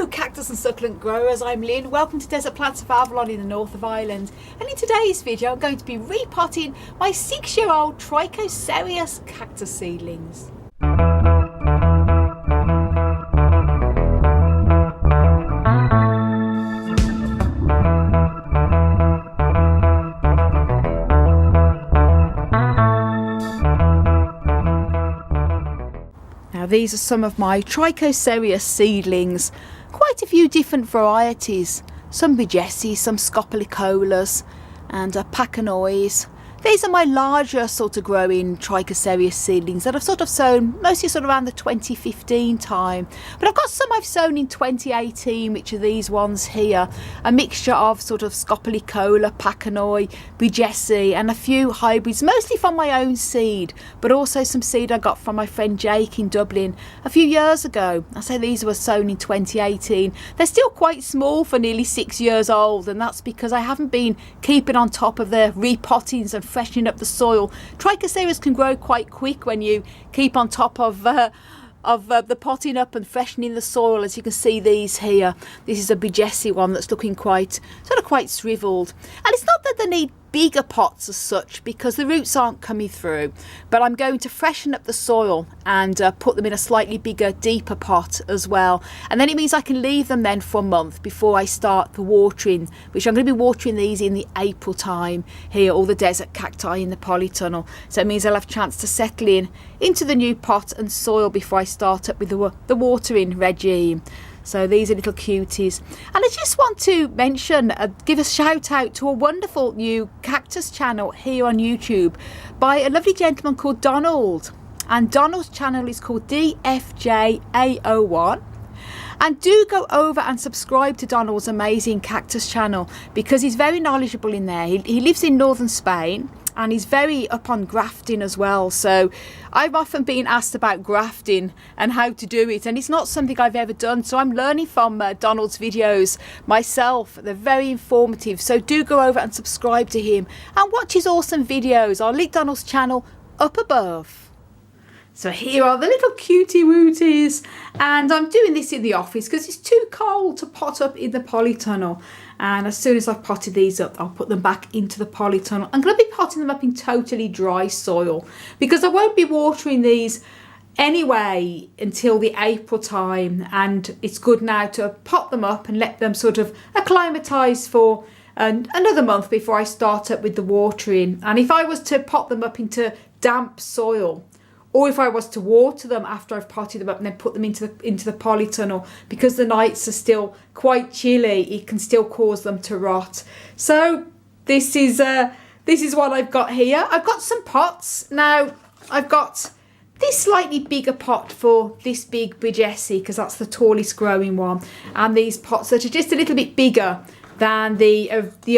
cactus and succulent growers, I'm Lynn. Welcome to Desert Plants of Avalon in the north of Ireland, and in today's video I'm going to be repotting my 6-year-old Trichocereus cactus seedlings. Now these are some of my Trichocereus seedlings. Quite a few different varieties, some Bigesi, some Scopolycolas and Pacanois. These are my larger sort of growing Trichocereus seedlings that I've sort of sown mostly sort of around the 2015 time. But I've got some I've sown in 2018, which are these ones here. A mixture of sort of Scopolycola, Pacanoi, Bigesi and a few hybrids, mostly from my own seed, but also some seed I got from my friend Jake in Dublin a few years ago. I say these were sown in 2018. They're still quite small for nearly 6 years old, and that's because I haven't been keeping on top of the repottings and freshening up the soil. Trichocereus can grow quite quick when you keep on top of the potting up and freshening the soil. As you can see, these here, this is a Bigesi one that's looking quite shriveled, and it's not that they need bigger pots as such because the roots aren't coming through, but I'm going to freshen up the soil and put them in a slightly bigger, deeper pot as well, and then it means I can leave them then for a month before I start the watering, which I'm going to be watering these in the April time here, all the desert cacti in the polytunnel. So it means I'll have a chance to settle into the new pot and soil before I start up with the watering regime. So these are little cuties, and I just want to mention, give a shout out to a wonderful new cactus channel here on YouTube by a lovely gentleman called Donald, and Donald's channel is called DFJAO1. And do go over and subscribe to Donald's amazing cactus channel because he's very knowledgeable in there. He lives in northern Spain and he's very up on grafting as well. So I've often been asked about grafting and how to do it, and it's not something I've ever done. So I'm learning from Donald's videos myself. They're very informative. So do go over and subscribe to him and watch his awesome videos. I'll link Donald's channel up above. So here are the little cutie wooties, and I'm doing this in the office because it's too cold to pot up in the polytunnel. And as soon as I've potted these up, I'll put them back into the polytunnel. I'm going to be potting them up in totally dry soil because I won't be watering these anyway until the April time, and it's good now to pot them up and let them sort of acclimatise for another month before I start up with the watering. And if I was to pot them up into damp soil, or if I was to water them after I've potted them up and then put them into the polytunnel, because the nights are still quite chilly, it can still cause them to rot. So this is what I've got here. I've got some pots. Now I've got this slightly bigger pot for this big Bigesi because that's the tallest growing one, and these pots that are just a little bit bigger than the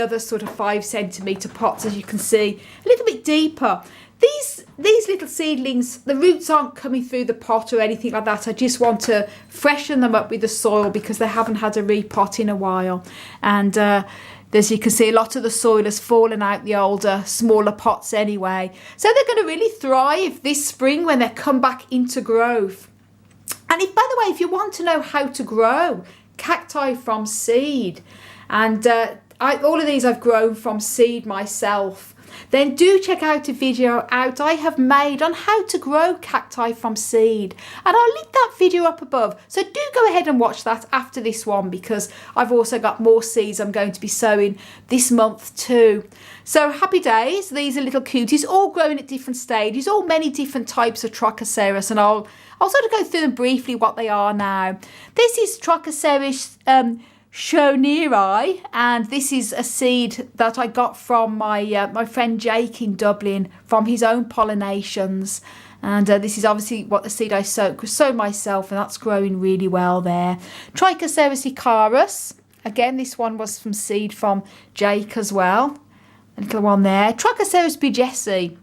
other sort of 5 centimetre pots, as you can see, a little bit deeper. These little seedlings, the roots aren't coming through the pot or anything like that. I just want to freshen them up with the soil because they haven't had a repot in a while. And as you can see, a lot of the soil has fallen out the older, smaller pots anyway. So they're going to really thrive this spring when they come back into growth. And by the way, if you want to know how to grow cacti from seed, and all of these I've grown from seed myself, then do check out a video I have made on how to grow cacti from seed, and I'll link that video up above. So do go ahead and watch that after this one because I've also got more seeds I'm going to be sowing this month too. So happy days. These are little cuties, all growing at different stages, all many different types of Trichocereus, and I'll sort of go through them briefly what they are now. This is Trichocereus Shoneri, and this is a seed that I got from my friend Jake in Dublin from his own pollinations, and this is obviously what the seed I sowed myself, and that's growing really well there. Trichocereus Cactus, again this one was from seed from Jake as well, a little one there. Trichocereus Bigesi,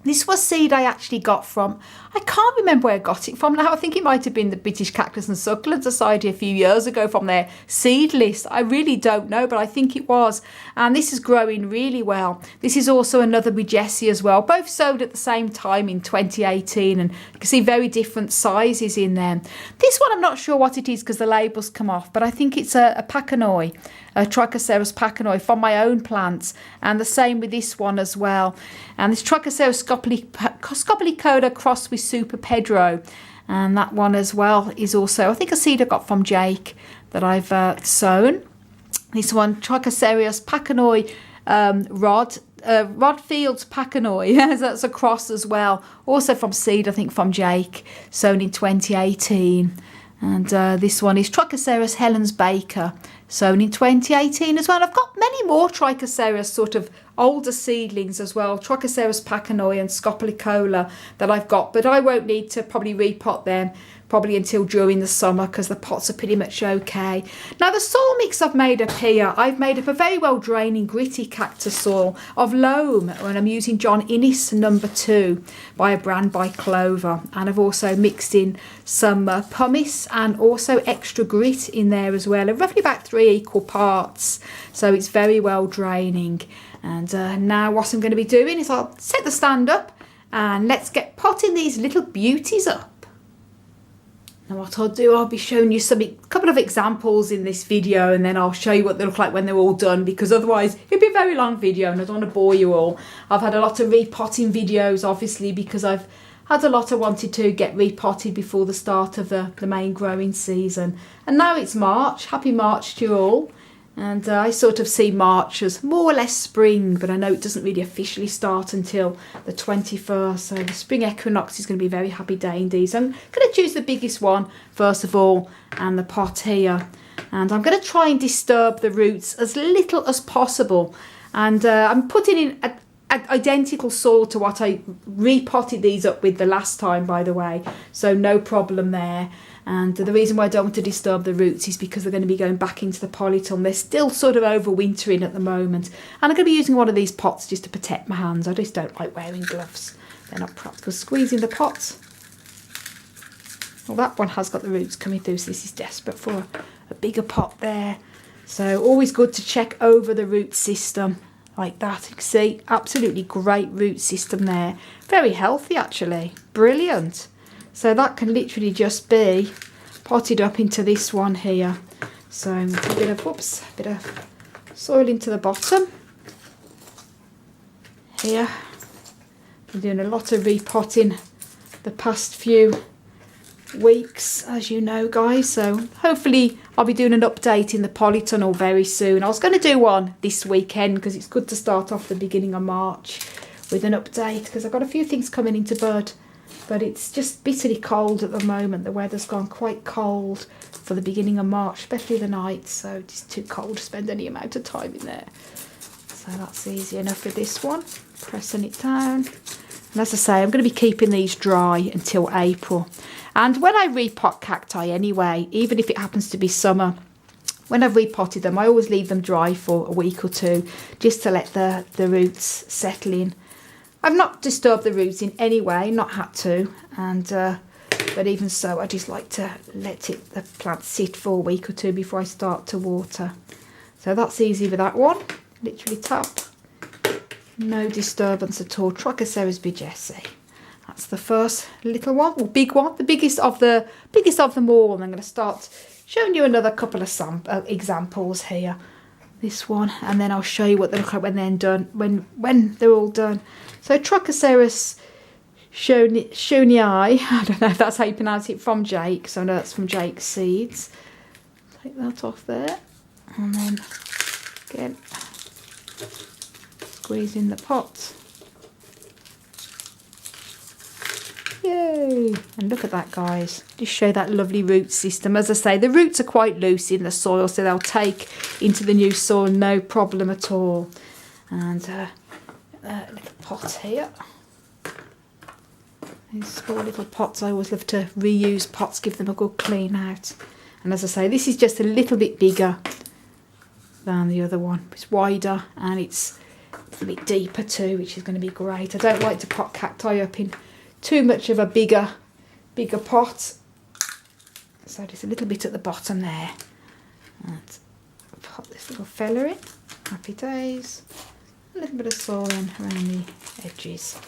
This was seed I actually got from, I can't remember where I got it from now. I think it might have been the British Cactus and Succulent Society a few years ago from their seed list. I really don't know, but I think it was. And this is growing really well. This is also another Bigessi as well. Both sowed at the same time in 2018, and you can see very different sizes in them. This one I'm not sure what it is because the label's come off, but I think it's a Pachanoi, a Trichocereus Pachanoi from my own plants, and the same with this one as well. And this Trichocereus scopolycoda crossed with Super Pedro, and that one as well is also, I think, a seed I got from Jake that I've sown. This one, Trichocereus Pachanoi Rodfield's Pachanoi, that's a cross as well, also from seed, I think, from Jake, sown in 2018. And this one is Trichocereus Helen's Baker, sown in 2018 as well. And I've got many more Trichocereus sort of older seedlings as well, Trichocereus Pachanoi and Scopolycola that I've got, but I won't need to probably repot them probably until during the summer because the pots are pretty much okay. Now the soil mix I've made up here, I've made up a very well draining gritty cactus soil of loam, and I'm using John Innes number 2 by a brand by Clover, and I've also mixed in some pumice and also extra grit in there as well, roughly about 3 equal parts, so it's very well draining. And now what I'm going to be doing is I'll set the stand up and let's get potting these little beauties up. And what I'll do, I'll be showing you a couple of examples in this video, and then I'll show you what they look like when they're all done, because otherwise it'd be a very long video and I don't want to bore you all. I've had a lot of repotting videos, obviously, because I've had a lot I wanted to get repotted before the start of the main growing season. And now it's March. Happy March to you all. And I sort of see March as more or less spring, but I know it doesn't really officially start until the 21st. So the spring equinox is going to be a very happy day indeed. So I'm going to choose the biggest one first of all, and the pot here. And I'm going to try and disturb the roots as little as possible. And I'm putting in identical soil to what I repotted these up with the last time, by the way. So no problem there. And the reason why I don't want to disturb the roots is because they're going to be going back into the polytunnel. They're still sort of overwintering at the moment. And I'm going to be using one of these pots just to protect my hands. I just don't like wearing gloves. They're not proper. Squeezing the pots. Well, that one has got the roots coming through, so this is desperate for a bigger pot there. So always good to check over the root system like that. You can see, absolutely great root system there. Very healthy, actually. Brilliant. So that can literally just be potted up into this one here. So a bit of soil into the bottom here. I'm doing a lot of repotting the past few weeks, as you know, guys. So hopefully I'll be doing an update in the polytunnel very soon. I was going to do one this weekend because it's good to start off the beginning of March with an update, because I've got a few things coming into bud. But it's just bitterly cold at the moment. The weather's gone quite cold for the beginning of March, especially the night. So it's too cold to spend any amount of time in there. So that's easy enough with this one. Pressing it down. And as I say, I'm going to be keeping these dry until April. And when I repot cacti anyway, even if it happens to be summer, when I've repotted them, I always leave them dry for a week or two, just to let the roots settle in. I've not disturbed the roots in any way, not had to, and but even so, I just like to let the plant sit for a week or two before I start to water. So that's easy with that one. Literally tap, no disturbance at all. Trichocereus Bigessi. That's the first little one, or big one, the biggest of them all. And I'm going to start showing you another couple of examples here. This one, and then I'll show you what they look like when they're done. When they're all done. So Trichocereus Shonii, I don't know if that's how you pronounce it, from Jake. So I know that's from Jake's seeds. Take that off there, and then again squeeze in the pot. Yay! And look at that, guys. Just show that lovely root system. As I say, the roots are quite loose in the soil, so they'll take into the new soil no problem at all. And a little pot here. These small little pots, I always love to reuse pots, give them a good clean out. And as I say, this is just a little bit bigger than the other one. It's wider and it's a bit deeper too, which is going to be great. I don't like to pot cacti up in too much of a bigger pot. So just a little bit at the bottom there. Let's pop this little fella in. Happy days. A little bit of soil in around the edges.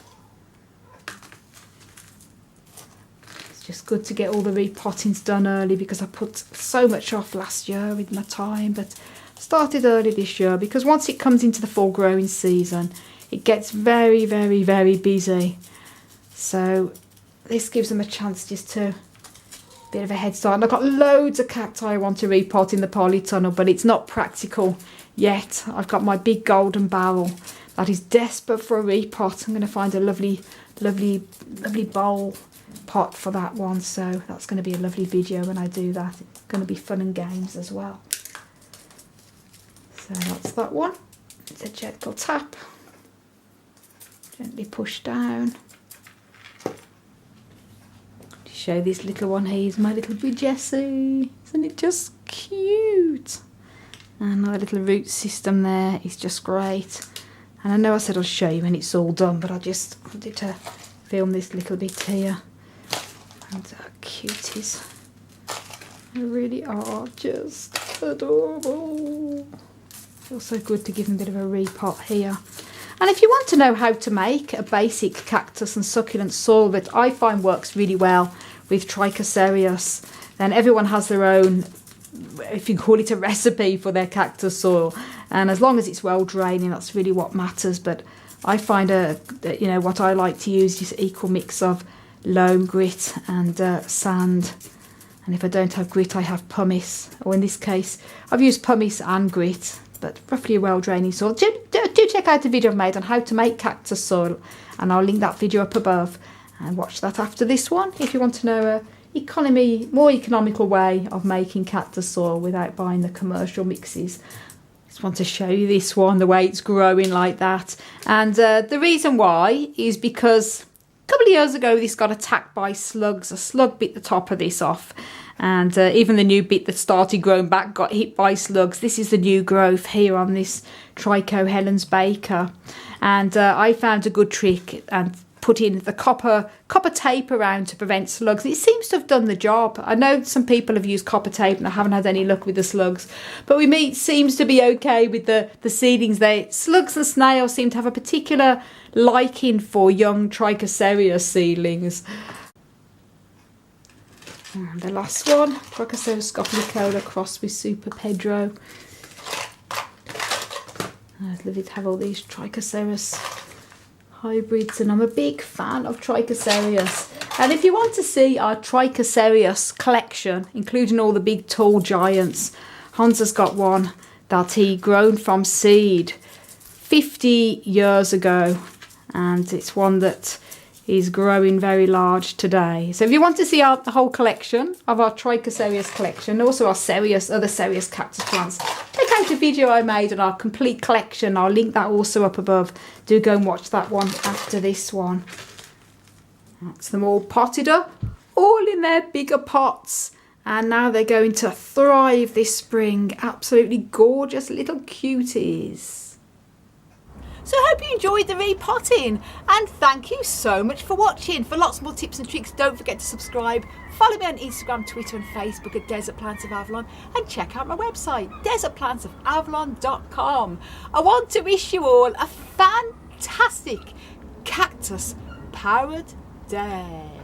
It's just good to get all the repottings done early because I put so much off last year with my time, but started early this year because once it comes into the full growing season, it gets very, very, very busy. So this gives them a chance just to bit of a head start. And I've got loads of cacti I want to repot in the polytunnel, but it's not practical yet. I've got my big golden barrel that is desperate for a repot. I'm going to find a lovely bowl pot for that one, so that's going to be a lovely video when I do that. It's going to be fun and games as well. So that's that one. It's a gentle tap, gently push down. Show this little one here is my little bee Jessie. Isn't it just cute? And my little root system there is just great. And I know I said I'll show you when it's all done, but I just wanted to film this little bit here. And how cuties. They really are just adorable. Feels so good to give them a bit of a repot here. And if you want to know how to make a basic cactus and succulent soil that I find works really well with Trichocereus, then everyone has their own, if you call it a recipe for their cactus soil, and as long as it's well draining, that's really what matters. But I find what I like to use is equal mix of loam, grit and sand. And if I don't have grit, I have pumice, or in this case I've used pumice and grit, but roughly a well draining soil. Do check out the video I've made on how to make cactus soil, and I'll link that video up above, and watch that after this one if you want to know a more economical way of making cactus soil without buying the commercial mixes. Just want to show you this one, the way it's growing like that. And the reason why is because a couple of years ago this got attacked by slugs. A slug bit the top of this off, and even the new bit that started growing back got hit by slugs. This is the new growth here on this Tricho Helens Baker, and I found a good trick and put in the copper tape around to prevent slugs. It seems to have done the job. I know some people have used copper tape and I haven't had any luck with the slugs, but with me it seems to be okay with the seedlings. Slugs and snails seem to have a particular liking for young Trichocereus seedlings. And the last one, Trichocereus scopulicola crossed with Super Pedro. I'd love it to have all these Trichocereus hybrids, and I'm a big fan of Trichocereus. And if you want to see our Trichocereus collection, including all the big tall giants, Hans has got one that he grown from seed 50 years ago, and it's one that is growing very large today. So if you want to see the whole collection of our Trichocereus collection, also our other Cereus cactus plants, check out the video I made on our complete collection. I'll link that also up above. Do go and watch that one after this one. That's them all potted up, all in their bigger pots, and now they're going to thrive this spring. Absolutely gorgeous little cuties. So I hope you enjoyed the repotting, and thank you so much for watching. For lots more tips and tricks, don't forget to subscribe. Follow me on Instagram, Twitter and Facebook at Desert Plants of Avalon, and check out my website, desertplantsofavalon.com. I want to wish you all a fantastic cactus powered day.